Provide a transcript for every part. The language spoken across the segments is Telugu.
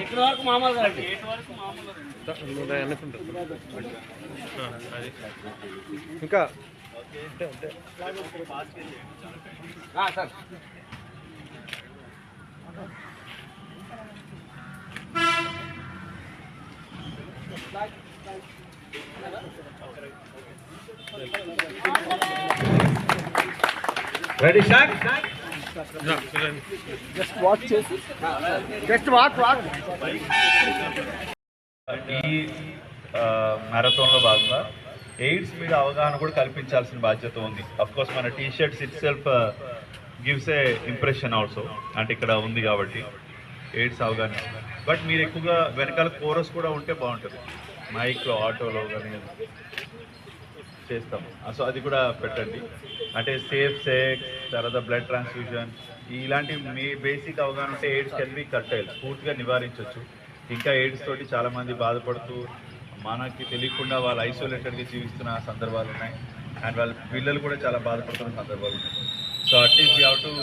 ఇక్కడ వరకు మామూలుగా అండి ఇంకా sir ready start. Just walk చేసి జస్ట్ వాక్ ఈ మ్యారథాన్లో భాగంగా ఎయిడ్స్ మీద అవగాహన కూడా కల్పించాల్సిన బాధ్యత ఉంది. అఫ్కోర్స్ మన T shirts it self gives a impression also, అంటే ఇక్కడ ఉంది కాబట్టి ఎయిడ్స్ అవగాహన. బట్ మీరు ఎక్కువగా వెనకాల కోరస్ కూడా ఉంటే బాగుంటుంది, మైక్లో ఆటోలో కానీ చేస్తాము. సో అది కూడా పెట్టండి. అంటే సేఫ్ సెక్స్, తర్వాత బ్లడ్ ట్రాన్స్ఫ్యూజన్, ఇలాంటి మీ బేసిక్ అవగాహన ఉంటే ఎయిడ్స్ కెన్ బి కర్టైల్, పూర్తిగా నివారించవచ్చు. ఇంకా ఎయిడ్స్ తోటి చాలామంది బాధపడుతూ మనకి తెలియకుండా వాళ్ళు ఐసోలేటెడ్గా జీవిస్తున్న సందర్భాలు ఉన్నాయి, అండ్ వాళ్ళ పిల్లలు కూడా చాలా బాధపడుతున్న సందర్భాలు ఉన్నాయి. So at least you have to,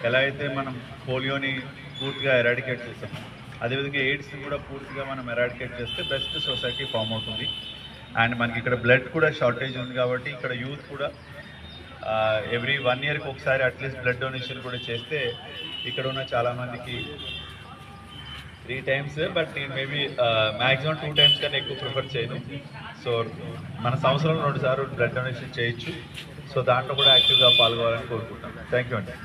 ఎలా అయితే మనం పోలియోని పూర్తిగా ఎరాడికేట్ చేస్తాం, అదేవిధంగా ఎయిడ్స్ని కూడా పూర్తిగా మనం ఎరాడికేట్ చేస్తే బెస్ట్ సొసైటీ ఫామ్ అవుతుంది. అండ్ మనకి ఇక్కడ బ్లడ్ కూడా షార్టేజ్ ఉంది కాబట్టి ఇక్కడ యూత్ కూడా ఎవ్రీ 1 yearకి ఒకసారి అట్లీస్ట్ బ్లడ్ డొనేషన్ కూడా చేస్తే ఇక్కడ ఉన్న చాలామందికి 3 times, బట్ నేను మేబీ మ్యాక్సిమం 2 times కన్నా ఎక్కువ ప్రిఫర్ చేయను. సో మన సంవత్సరంలో 2 సార్లు బ్లడ్ డొనేషన్ చేయొచ్చు. సో దాంట్లో కూడా యాక్టివ్గా పాల్గొనాలని కోరుకుంటాను. థ్యాంక్ యూ అండి.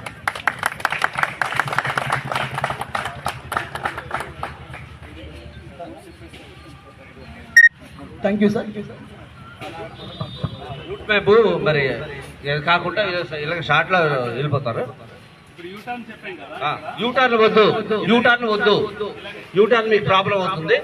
Thank you sir. Route map మరి కాకుండా ఇలా షార్ట్లో వెళ్ళిపోతారు. యూటర్న్ వద్దు, యూటర్న్ మీకు ప్రాబ్లం అవుతుంది.